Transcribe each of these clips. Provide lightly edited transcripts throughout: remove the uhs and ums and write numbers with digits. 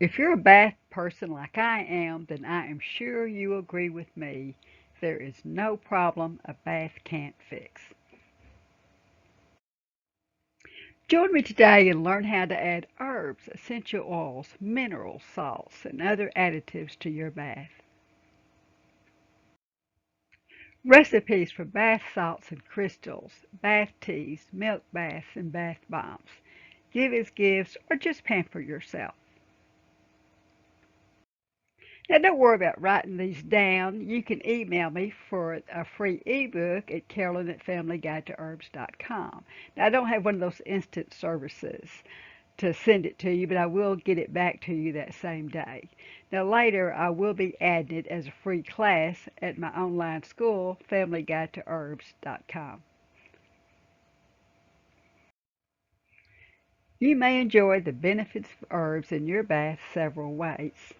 If you're a bath person like I am, then I am sure you agree with me. There is no problem a bath can't fix. Join me today and learn how to add herbs, essential oils, minerals, salts, and other additives to your bath. Recipes for bath salts and crystals, bath teas, milk baths, and bath bombs. Give as gifts or just pamper yourself. Now, don't worry about writing these down. You can email me for a free ebook at carolyn@familyguidetoherbs.com. Now, I don't have one of those instant services to send it to you, but I will get it back to you that same day. Now, later, I will be adding it as a free class at my online school, familyguidetoherbs.com. You may enjoy the benefits of herbs in your bath several ways.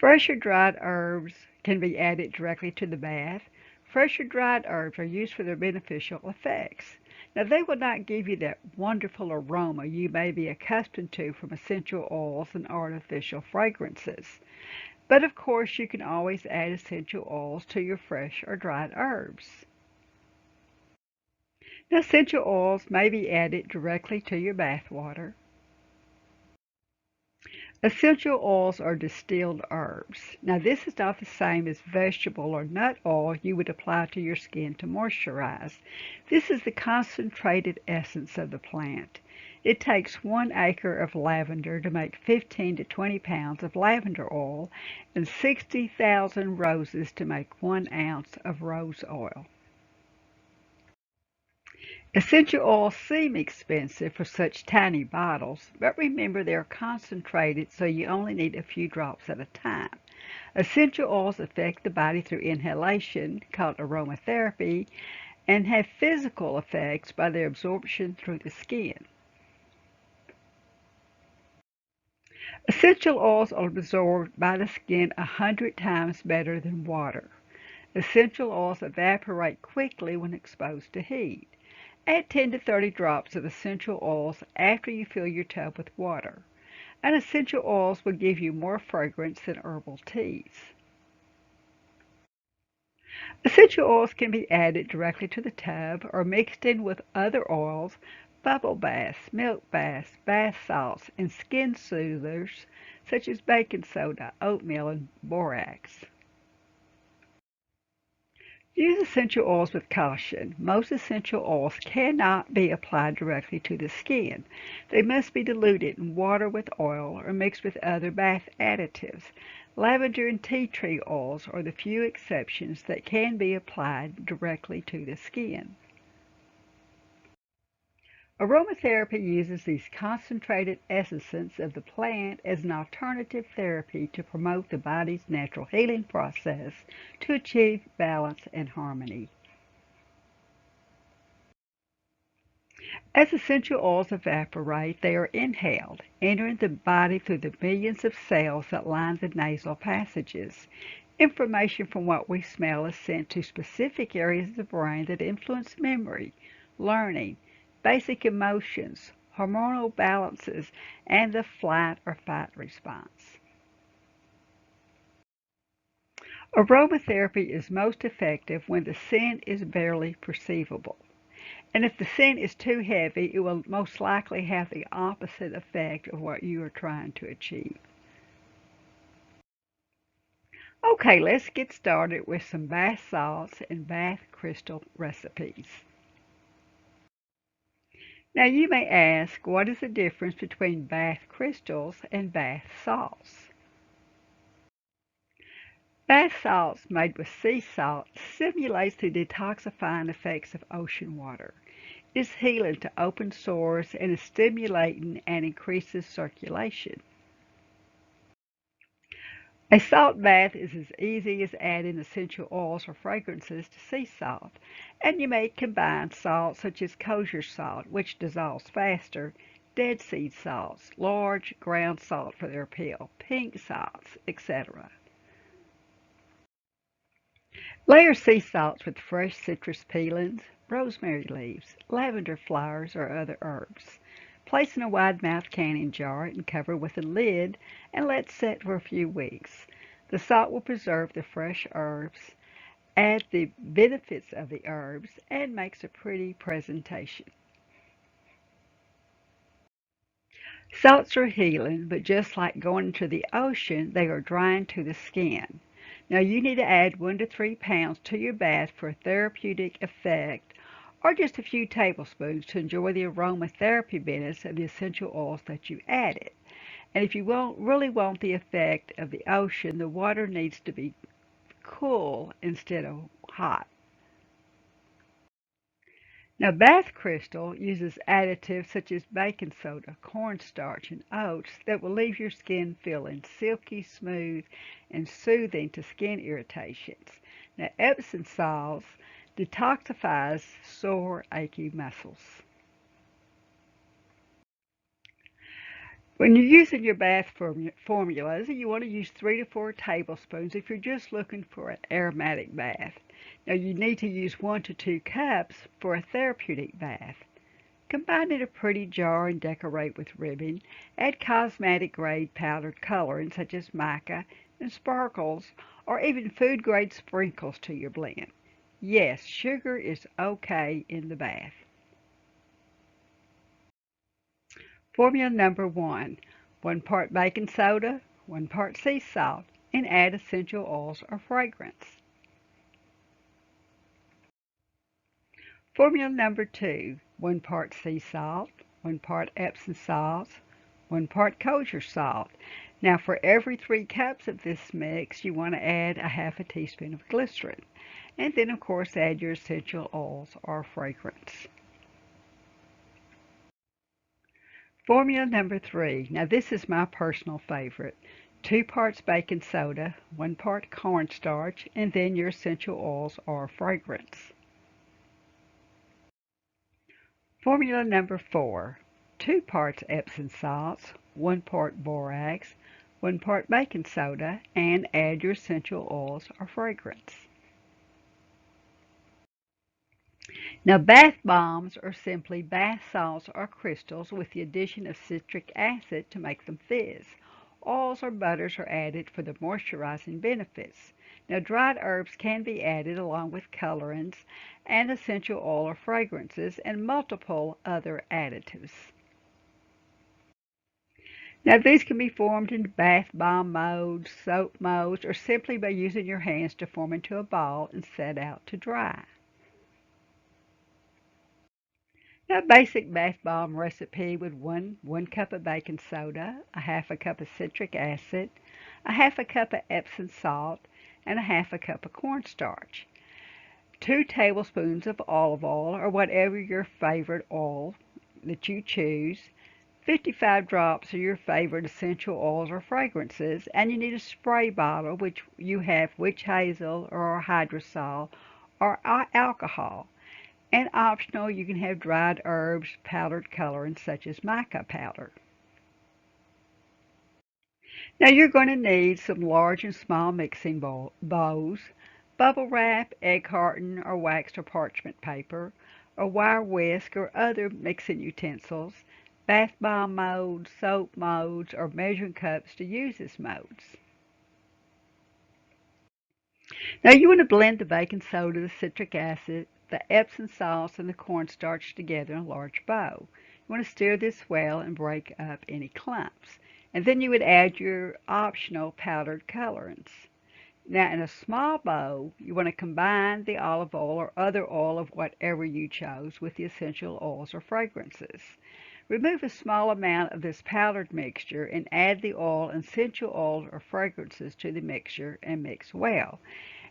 Fresh or dried herbs can be added directly to the bath. Fresh or dried herbs are used for their beneficial effects. Now, they will not give you that wonderful aroma you may be accustomed to from essential oils and artificial fragrances. But of course, you can always add essential oils to your fresh or dried herbs. Now, essential oils may be added directly to your bath water. Essential oils are distilled herbs. Now, this is not the same as vegetable or nut oil you would apply to your skin to moisturize. This is the concentrated essence of the plant. It takes 1 acre of lavender to make 15 to 20 pounds of lavender oil and 60,000 roses to make 1 ounce of rose oil. Essential oils seem expensive for such tiny bottles, but remember they are concentrated so you only need a few drops at a time. Essential oils affect the body through inhalation, called aromatherapy, and have physical effects by their absorption through the skin. Essential oils are absorbed by the skin 100 times better than water. Essential oils evaporate quickly when exposed to heat. Add 10 to 30 drops of essential oils after you fill your tub with water. And essential oils will give you more fragrance than herbal teas. Essential oils can be added directly to the tub or mixed in with other oils, bubble baths, milk baths, bath salts, and skin soothers such as baking soda, oatmeal, and borax. Use essential oils with caution. Most essential oils cannot be applied directly to the skin. They must be diluted in water with oil or mixed with other bath additives. Lavender and tea tree oils are the few exceptions that can be applied directly to the skin. Aromatherapy uses these concentrated essences of the plant as an alternative therapy to promote the body's natural healing process to achieve balance and harmony. As essential oils evaporate, they are inhaled, entering the body through the millions of cells that line the nasal passages. Information from what we smell is sent to specific areas of the brain that influence memory, learning, basic emotions, hormonal balances, and the flight or fight response. Aromatherapy is most effective when the scent is barely perceivable. And if the scent is too heavy, it will most likely have the opposite effect of what you are trying to achieve. Okay, let's get started with some bath salts and bath crystal recipes. Now you may ask, what is the difference between bath crystals and bath salts? Bath salts made with sea salt simulates the detoxifying effects of ocean water. It is healing to open sores and is stimulating and increases circulation. A salt bath is as easy as adding essential oils or fragrances to sea salt, and you may combine salts such as kosher salt, which dissolves faster, dead sea salts, large ground salt for their appeal, pink salts, etc. Layer sea salts with fresh citrus peelings, rosemary leaves, lavender flowers, or other herbs. Place in a wide-mouthed canning jar and cover with a lid and let set for a few weeks. The salt will preserve the fresh herbs, add the benefits of the herbs, and makes a pretty presentation. Salts are healing, but just like going into the ocean, they are drying to the skin. Now you need to add 1 to 3 pounds to your bath for a therapeutic effect, or just a few tablespoons to enjoy the aromatherapy benefits of the essential oils that you added. And if you really want the effect of the ocean, the water needs to be cool instead of hot. Now, Bath Crystal uses additives such as baking soda, cornstarch, and oats that will leave your skin feeling silky smooth and soothing to skin irritations. Now, Epsom salts detoxifies sore, achy muscles. When you're using your bath formulas, you want to use 3 to 4 tablespoons if you're just looking for an aromatic bath. Now, you need to use 1 to 2 cups for a therapeutic bath. Combine in a pretty jar and decorate with ribbon. Add cosmetic grade powdered coloring such as mica and sparkles or even food grade sprinkles to your blend. Yes, sugar is okay in the bath. Formula number 1 part baking soda, 1 part sea salt, and add essential oils or fragrance. Formula number 2 1 part sea salt, 1 part Epsom salt, 1 part kosher salt. Now for every 3 cups of this mix, you want to add a half a teaspoon of glycerin. And then of course add your essential oils or fragrance. Formula number 3. Now this is my personal favorite. 2 parts baking soda, 1 part cornstarch, and then your essential oils or fragrance. Formula number 4. 2 parts Epsom salts, 1 part borax, 1 part baking soda, and add your essential oils or fragrance. Now bath bombs are simply bath salts or crystals with the addition of citric acid to make them fizz. Oils or butters are added for the moisturizing benefits. Now dried herbs can be added along with colorants and essential oil or fragrances and multiple other additives. Now these can be formed in bath bomb molds, soap molds, or simply by using your hands to form into a ball and set out to dry. Now, a basic bath bomb recipe with one cup of baking soda, a half a cup of citric acid, a half a cup of Epsom salt, and a half a cup of cornstarch. 2 tablespoons of olive oil or whatever your favorite oil that you choose. 55 drops of your favorite essential oils or fragrances, and you need a spray bottle, which you have witch hazel or hydrosol or alcohol. And optional, you can have dried herbs, powdered colorants such as mica powder. Now you're going to need some large and small mixing bowls, bubble wrap, egg carton, or waxed or parchment paper, a wire whisk or other mixing utensils, bath bomb molds, soap molds, or measuring cups to use as molds. Now you want to blend the baking soda, the citric acid, the Epsom salts, and the cornstarch together in a large bowl. You want to stir this well and break up any clumps. And then you would add your optional powdered colorants. Now in a small bowl, you want to combine the olive oil or other oil of whatever you chose with the essential oils or fragrances. Remove a small amount of this powdered mixture and add the oil and essential oils or fragrances to the mixture and mix well.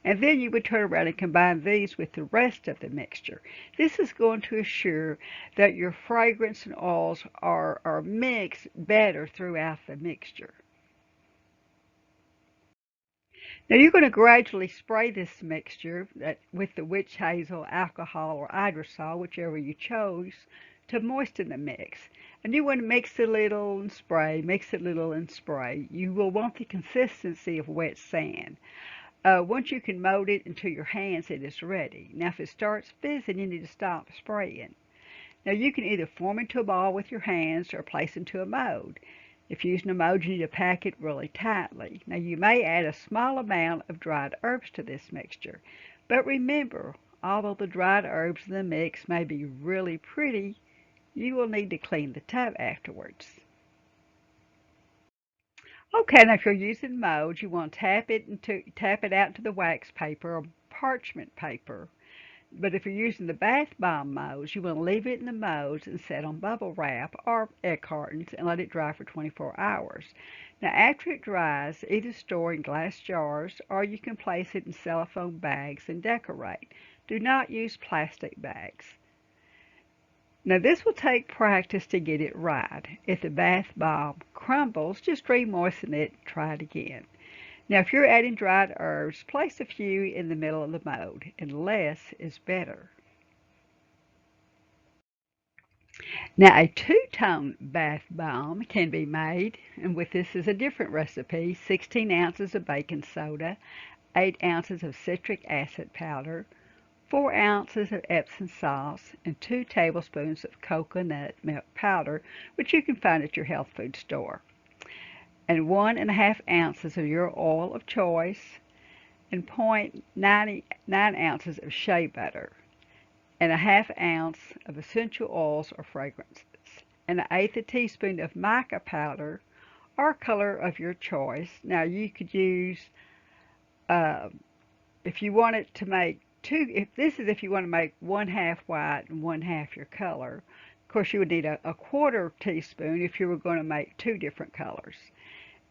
And then you would turn around and combine these with the rest of the mixture. This is going to assure that your fragrance and oils are mixed better throughout the mixture. Now you're going to gradually spray this mixture with the witch hazel, alcohol, or hydrosol, whichever you chose, to moisten the mix. And you want to mix a little and spray, mix a little and spray. You will want the consistency of wet sand. Once you can mold it into your hands, it is ready. Now if it starts fizzing, you need to stop spraying. Now you can either form into a ball with your hands or place into a mold. If using a mold, you need to pack it really tightly. Now you may add a small amount of dried herbs to this mixture. But remember, although the dried herbs in the mix may be really pretty, you will need to clean the tub afterwards. Okay, now if you're using molds, you want to tap it out to the wax paper or parchment paper. But if you're using the bath bomb molds, you want to leave it in the molds and set on bubble wrap or egg cartons and let it dry for 24 hours. Now after it dries, either store in glass jars or you can place it in cellophane bags and decorate. Do not use plastic bags. Now this will take practice to get it right. If the bath bomb crumbles, just re-moisten it and try it again. Now if you're adding dried herbs, place a few in the middle of the mold, and less is better. Now a two-tone bath bomb can be made, and with this is a different recipe: 16 ounces of baking soda, 8 ounces of citric acid powder, 4 ounces of Epsom salts, and 2 tablespoons of coconut milk powder, which you can find at your health food store, and 1.5 ounces of your oil of choice, and 0.99 ounces of shea butter, and a half ounce of essential oils or fragrances, and an eighth a teaspoon of mica powder or color of your choice. Now you could use, uh, if you wanted to make two, if you want to make 1/2 white and 1/2 your color. Of course, you would need a quarter teaspoon if you were going to make two different colors.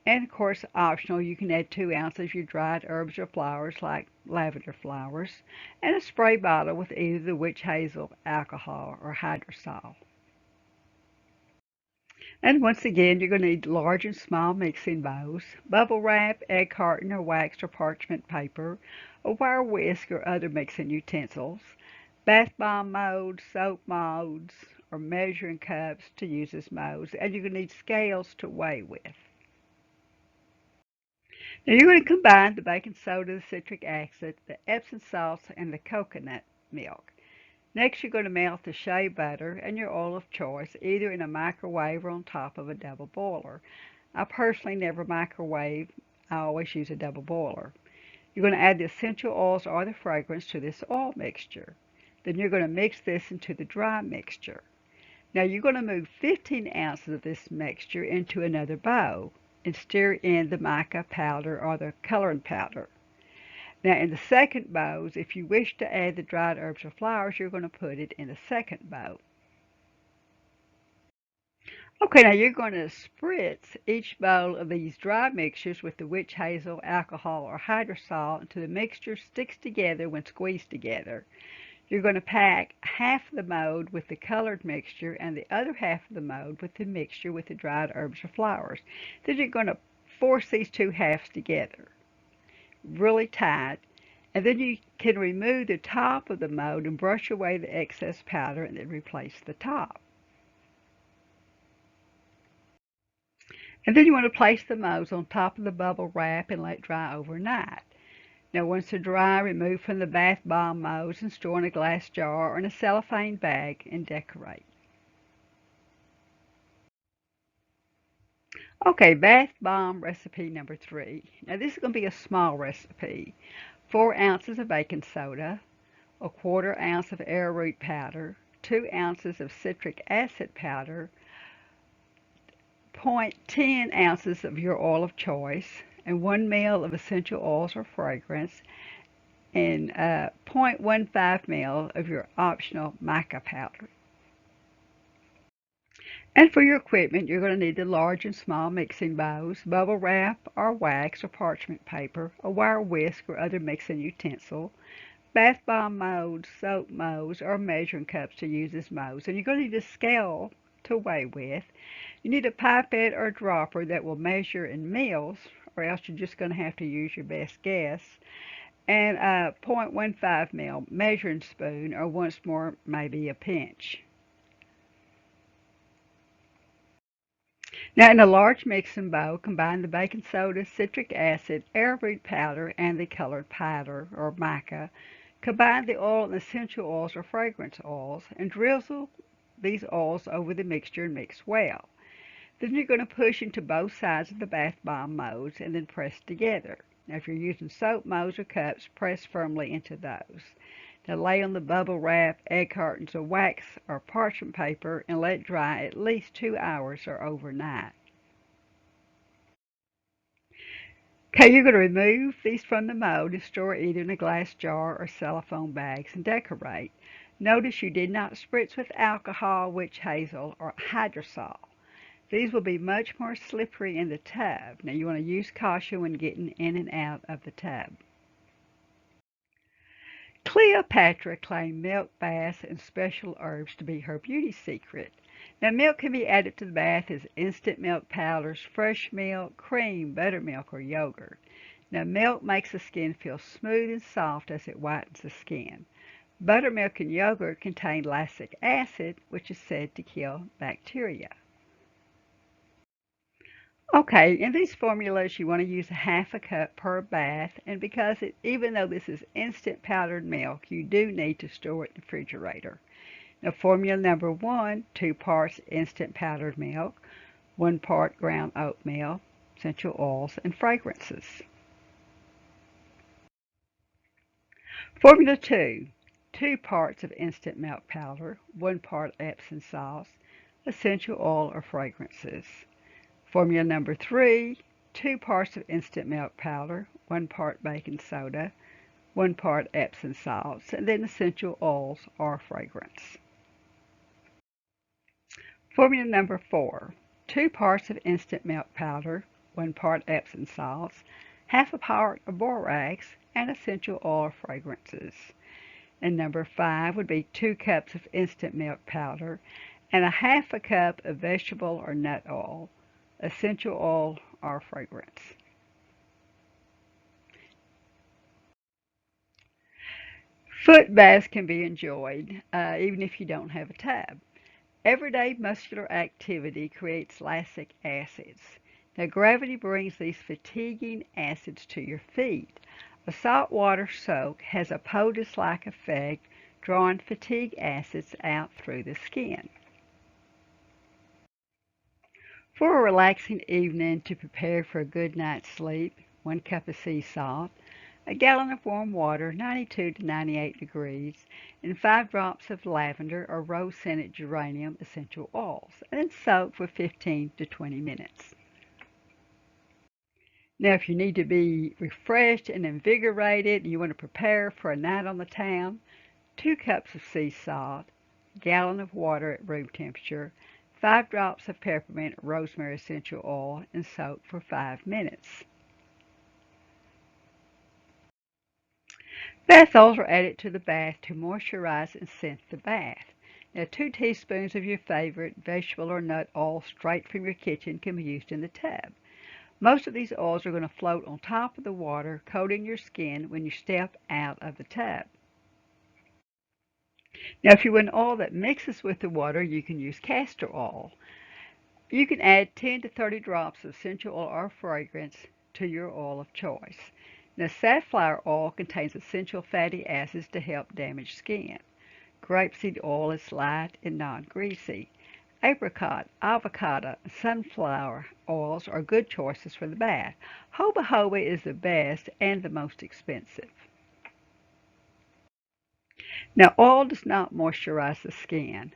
And of course, optional, you can add 2 ounces of your dried herbs or flowers like lavender flowers, and a spray bottle with either the witch hazel, alcohol, or hydrosol. And once again, you're going to need large and small mixing bowls, bubble wrap, egg carton or waxed or parchment paper, a wire whisk or other mixing utensils, bath bomb molds, soap molds, or measuring cups to use as molds, and you're going to need scales to weigh with. Now you're going to combine the baking soda, the citric acid, the Epsom salts, and the coconut milk. Next, you're going to melt the shea butter and your oil of choice, either in a microwave or on top of a double boiler. I personally never microwave. I always use a double boiler. You're going to add the essential oils or the fragrance to this oil mixture. Then you're going to mix this into the dry mixture. Now you're going to move 15 ounces of this mixture into another bowl and stir in the mica powder or the coloring powder. Now in the second bowl, if you wish to add the dried herbs or flowers, you're going to put it in the second bowl. Okay, now you're going to spritz each bowl of these dry mixtures with the witch hazel, alcohol, or hydrosol until the mixture sticks together when squeezed together. You're going to pack half the mold with the colored mixture and the other half of the mold with the mixture with the dried herbs or flowers. Then you're going to force these two halves together really tight, and then you can remove the top of the mold and brush away the excess powder and then replace the top. And then you want to place the molds on top of the bubble wrap and let dry overnight. Now once they're dry, remove from the bath bomb molds and store in a glass jar or in a cellophane bag and decorate. Okay, bath bomb recipe number 3. Now this is going to be a small recipe. 4 ounces of baking soda, a quarter ounce of arrowroot powder, 2 ounces of citric acid powder, 0.10 ounces of your oil of choice, and 1 ml of essential oils or fragrance, and 0.15 ml of your optional mica powder. And for your equipment, you're going to need the large and small mixing bowls, bubble wrap or wax or parchment paper, a wire whisk or other mixing utensil, bath bomb molds, soap molds, or measuring cups to use as molds. And you're going to need a scale to weigh with. You need a pipette or dropper that will measure in mils, or else you're just going to have to use your best guess, and a 0.15 mil measuring spoon, or once more, maybe a pinch. Now in a large mixing bowl, combine the baking soda, citric acid, arrowroot powder, and the colored powder or mica. Combine the oil and essential oils or fragrance oils and drizzle these oils over the mixture and mix well. Then you're going to push into both sides of the bath bomb molds and then press together. Now, if you're using soap molds or cups, press firmly into those. Now, lay on the bubble wrap, egg cartons, or wax or parchment paper and let it dry at least 2 hours or overnight. Okay, you're going to remove these from the mold and store either in a glass jar or cellophane bags and decorate. Notice you did not spritz with alcohol, witch hazel, or hydrosol. These will be much more slippery in the tub. Now you want to use caution when getting in and out of the tub. Cleopatra claimed milk baths and special herbs to be her beauty secret. Now milk can be added to the bath as instant milk powders, fresh milk, cream, buttermilk, or yogurt. Now milk makes the skin feel smooth and soft as it whitens the skin. Buttermilk and yogurt contain lactic acid, which is said to kill bacteria. Okay, in these formulas you want to use a half a cup per bath, and because even though this is instant powdered milk, you do need to store it in the refrigerator. Now formula number 1, 2 parts instant powdered milk, 1 part ground oatmeal, essential oils, and fragrances. Formula 2, 2 parts of instant milk powder, 1 part Epsom salts, essential oil or fragrances. Formula number 3, 2 parts of instant milk powder, 1 part baking soda, 1 part Epsom salts, and then essential oils or fragrance. Formula number 4, 2 parts of instant milk powder, 1 part Epsom salts, half a part of borax, and essential oil or fragrances. And number 5 would be 2 cups of instant milk powder and a half a cup of vegetable or nut oil, essential oil or fragrance. Foot baths can be enjoyed even if you don't have a tub. Everyday muscular activity creates lactic acids. Now gravity brings these fatiguing acids to your feet. A saltwater soak has a poultice-like effect, drawing fatigue acids out through the skin. For a relaxing evening to prepare for a good night's sleep, 1 cup of sea salt, a gallon of warm water, 92 to 98 degrees, and 5 drops of lavender or rose-scented geranium essential oils, and then soak for 15 to 20 minutes. Now, if you need to be refreshed and invigorated, and you want to prepare for a night on the town, 2 cups of sea salt, a gallon of water at room temperature, 5 drops of peppermint or rosemary essential oil, and soak for 5 minutes. Bath oils are added to the bath to moisturize and scent the bath. Now, 2 teaspoons of your favorite vegetable or nut oil straight from your kitchen can be used in the tub. Most of these oils are going to float on top of the water, coating your skin when you step out of the tub. Now, if you want oil that mixes with the water, you can use castor oil. You can add 10 to 30 drops of essential oil or fragrance to your oil of choice. Now, safflower oil contains essential fatty acids to help damaged skin. Grapeseed oil is light and non-greasy. Apricot, avocado, and sunflower oils are good choices for the bath. Jojoba is the best and the most expensive. Now, oil does not moisturize the skin.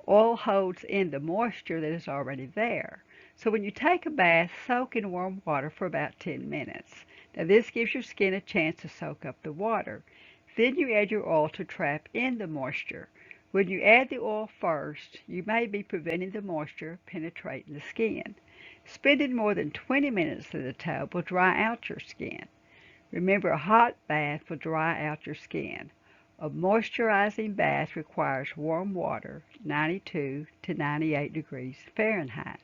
Oil holds in the moisture that is already there. So when you take a bath, soak in warm water for about 10 minutes. Now this gives your skin a chance to soak up the water. Then you add your oil to trap in the moisture. When you add the oil first, you may be preventing the moisture penetrating the skin. Spending more than 20 minutes in the tub will dry out your skin. Remember, a hot bath will dry out your skin. A moisturizing bath requires warm water, 92 to 98 degrees Fahrenheit.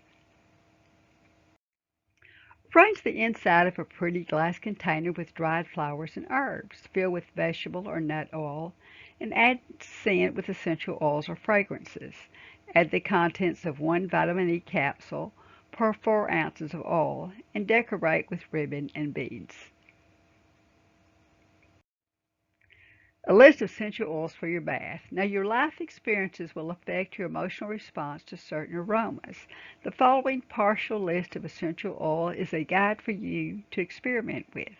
Arrange the inside of a pretty glass container with dried flowers and herbs. Fill with vegetable or nut oil and add scent with essential oils or fragrances. Add the contents of 1 vitamin E capsule per 4 ounces of oil and decorate with ribbon and beads. A list of essential oils for your bath. Now, your life experiences will affect your emotional response to certain aromas. The following partial list of essential oil is a guide for you to experiment with.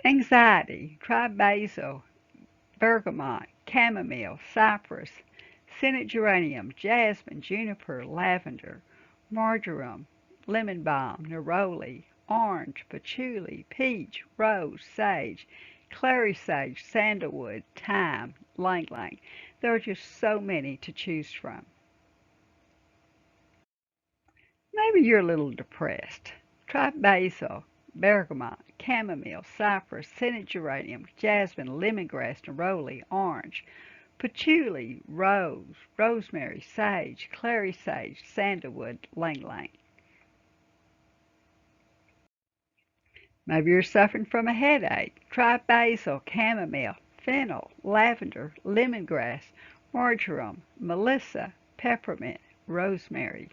Anxiety. Try basil, bergamot, chamomile, cypress, scented geranium, jasmine, juniper, lavender, marjoram, lemon balm, neroli, orange, patchouli, peach, rose, sage, clary sage, sandalwood, thyme, ylang ylang. There are just so many to choose from. Maybe you're a little depressed. Try basil, bergamot, chamomile, cypress, scented geranium, jasmine, lemongrass, neroli, orange, patchouli, rose, rosemary, sage, clary sage, sandalwood, ylang ylang. Maybe you're suffering from a headache. Try basil, chamomile, fennel, lavender, lemongrass, marjoram, melissa, peppermint, rosemary.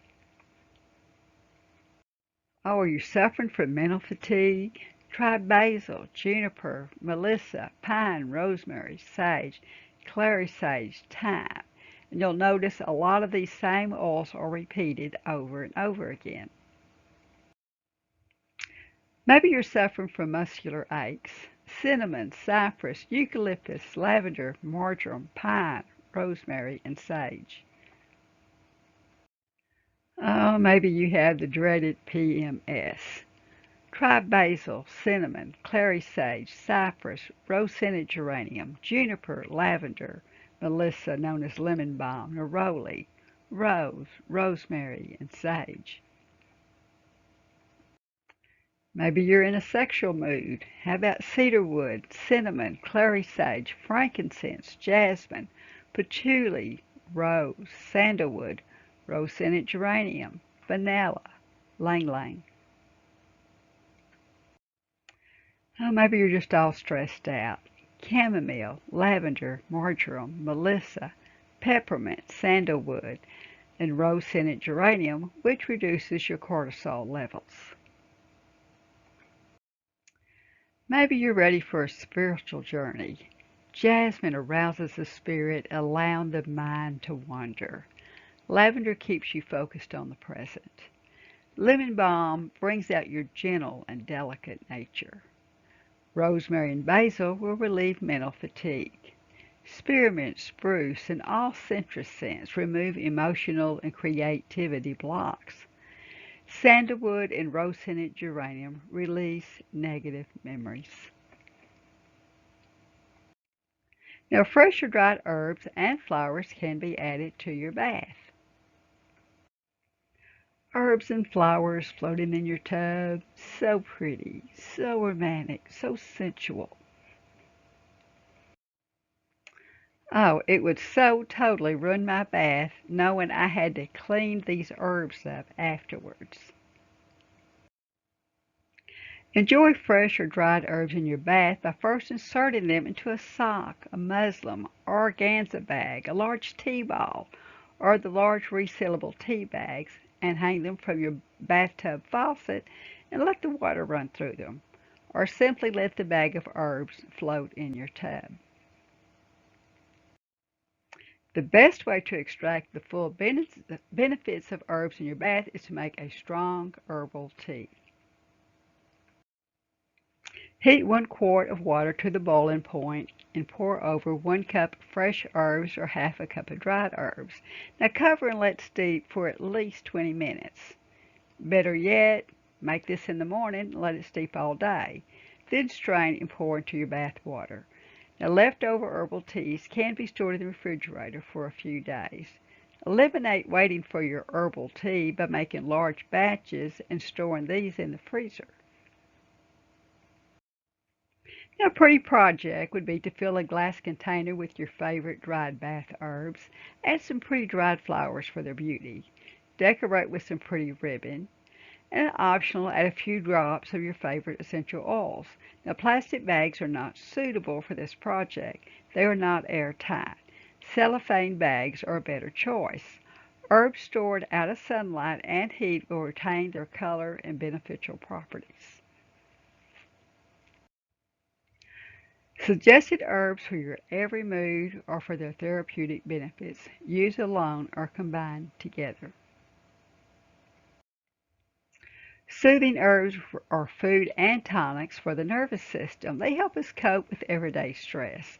Oh, are you suffering from mental fatigue? Try basil, juniper, melissa, pine, rosemary, sage, clary sage, thyme. And you'll notice a lot of these same oils are repeated over and over again. Maybe you're suffering from muscular aches. Cinnamon, cypress, eucalyptus, lavender, marjoram, pine, rosemary, and sage. Oh, maybe you have the dreaded PMS. Try basil, cinnamon, clary sage, cypress, rose-scented geranium, juniper, lavender, melissa known as lemon balm, neroli, rose, rosemary, and sage. Maybe you're in a sexual mood. How about cedarwood, cinnamon, clary sage, frankincense, jasmine, patchouli, rose, sandalwood, rose-scented geranium, vanilla, ylang ylang. Oh, maybe you're just all stressed out. Chamomile, lavender, marjoram, melissa, peppermint, sandalwood, and rose-scented geranium, which reduces your cortisol levels. Maybe you're ready for a spiritual journey. Jasmine arouses the spirit, allowing the mind to wander. Lavender keeps you focused on the present. Lemon balm brings out your gentle and delicate nature. Rosemary and basil will relieve mental fatigue. Spearmint, spruce, and all citrus scents remove emotional and creativity blocks. Sandalwood and rose-scented geranium release negative memories. Now, fresh or dried herbs and flowers can be added to your bath. Herbs and flowers floating in your tub, so pretty, so romantic, so sensual. Oh, it would so totally ruin my bath knowing I had to clean these herbs up afterwards. Enjoy fresh or dried herbs in your bath by first inserting them into a sock, a muslin, organza bag, a large tea ball, or the large resealable tea bags, and hang them from your bathtub faucet and let the water run through them, or simply let the bag of herbs float in your tub. The best way to extract the full benefits of herbs in your bath is to make a strong herbal tea. Heat 1 quart of water to the boiling point and pour over 1 cup of fresh herbs or half a cup of dried herbs. Now cover and let steep for at least 20 minutes. Better yet, make this in the morning and let it steep all day. Then strain and pour into your bath water. Now leftover herbal teas can be stored in the refrigerator for a few days. Eliminate waiting for your herbal tea by making large batches and storing these in the freezer. Now, a pretty project would be to fill a glass container with your favorite dried bath herbs. Add some pretty dried flowers for their beauty. Decorate with some pretty ribbon. And optional, add a few drops of your favorite essential oils. Now, plastic bags are not suitable for this project. They are not airtight. Cellophane bags are a better choice. Herbs stored out of sunlight and heat will retain their color and beneficial properties. Suggested herbs for your every mood or for their therapeutic benefits, used alone or combined together. Soothing herbs are food and tonics for the nervous system. They help us cope with everyday stress.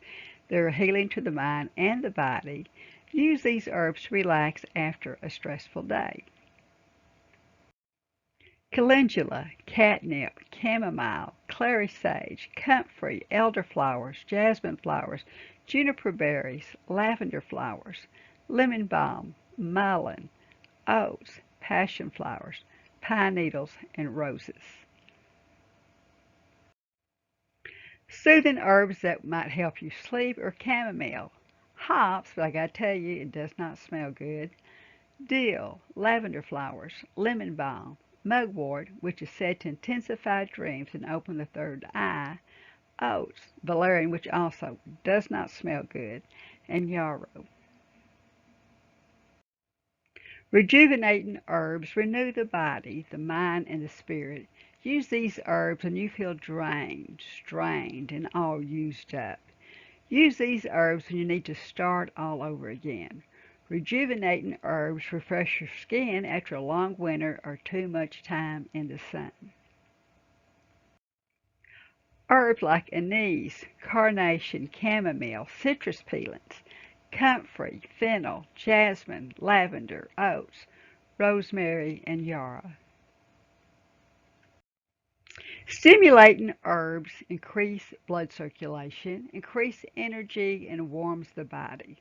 They're healing to the mind and the body. Use these herbs to relax after a stressful day. Calendula, catnip, chamomile, clary sage, comfrey, elderflowers, jasmine flowers, juniper berries, lavender flowers, lemon balm, mullein, oats, passion flowers, pine needles, and roses. Soothing herbs that might help you sleep are chamomile, hops, but I gotta tell you, it does not smell good. Dill, lavender flowers, lemon balm, mugwort, which is said to intensify dreams and open the third eye, oats, valerian, which also does not smell good, and yarrow. Rejuvenating herbs renew the body, the mind, and the spirit. Use these herbs when you feel drained, strained, and all used up. Use these herbs when you need to start all over again. Rejuvenating herbs refresh your skin after a long winter or too much time in the sun. Herbs like anise, carnation, chamomile, citrus peelings, comfrey, fennel, jasmine, lavender, oats, rosemary, and yarrow. Stimulating herbs increase blood circulation, increase energy, and warms the body.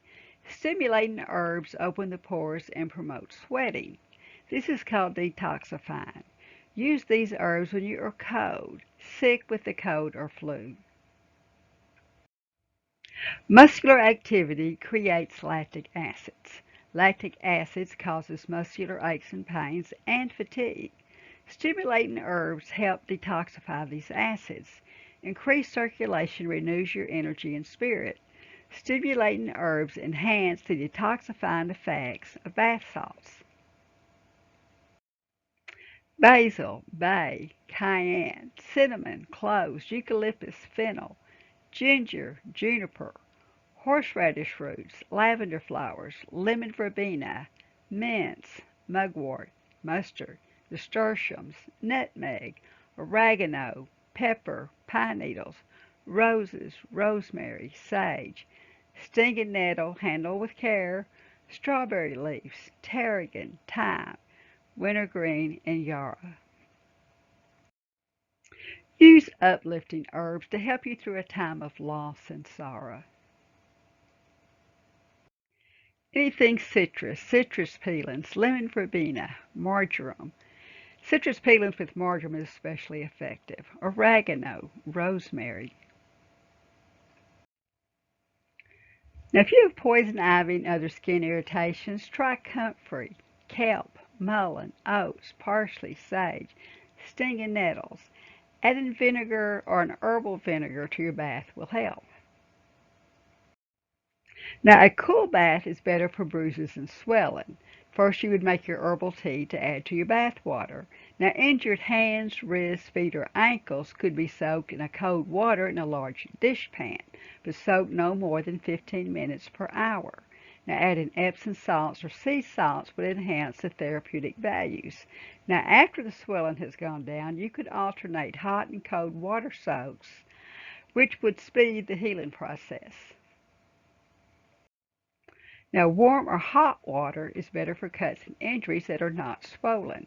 Stimulating herbs open the pores and promote sweating. This is called detoxifying. Use these herbs when you are cold, sick with the cold or flu. Muscular activity creates lactic acids. Lactic acids causes muscular aches and pains and fatigue. Stimulating herbs help detoxify these acids. Increased circulation renews your energy and spirit. Stimulating herbs enhance the detoxifying effects of bath salts. Basil, bay, cayenne, cinnamon, cloves, eucalyptus, fennel, ginger, juniper, horseradish roots, lavender flowers, lemon verbena, mints, mugwort, mustard, nasturtiums, nutmeg, oregano, pepper, pine needles, roses, rosemary, sage, stinging nettle, handle with care, strawberry leaves, tarragon, thyme, wintergreen, and yarrow. Use uplifting herbs to help you through a time of loss and sorrow. Anything citrus, citrus peelings, lemon verbena, marjoram. Citrus peelings with marjoram is especially effective. Oregano, rosemary. Now, if you have poison ivy and other skin irritations, try comfrey, kelp, mullein, oats, parsley, sage, stinging nettles. Adding vinegar or an herbal vinegar to your bath will help. Now, a cool bath is better for bruises and swelling. First, you would make your herbal tea to add to your bath water. Now, injured hands, wrists, feet, or ankles could be soaked in a cold water in a large dishpan, but soak no more than 15 minutes per hour. Now, adding Epsom salts or sea salts would enhance the therapeutic values. Now, after the swelling has gone down, you could alternate hot and cold water soaks, which would speed the healing process. Now, warm or hot water is better for cuts and injuries that are not swollen.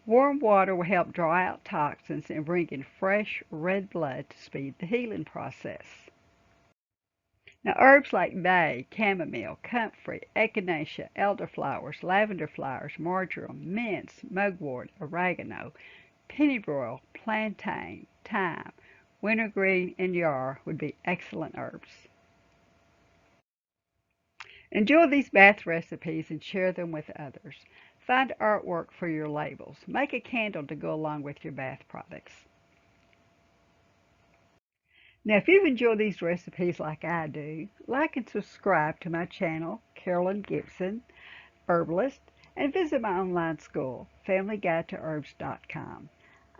Warm water will help dry out toxins and bring in fresh red blood to speed the healing process. Now, herbs like bay, chamomile, comfrey, echinacea, elderflowers, lavender flowers, marjoram, mints, mugwort, oregano, pennyroyal, plantain, thyme, wintergreen, and yarrow would be excellent herbs. Enjoy these bath recipes and share them with others. Find artwork for your labels. Make a candle to go along with your bath products. Now, if you've enjoyed these recipes like I do, like and subscribe to my channel, Carolyn Gibson, Herbalist, and visit my online school, FamilyGuideToHerbs.com.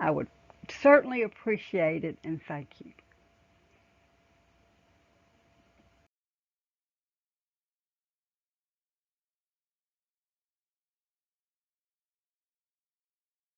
I would certainly appreciate it, and thank you.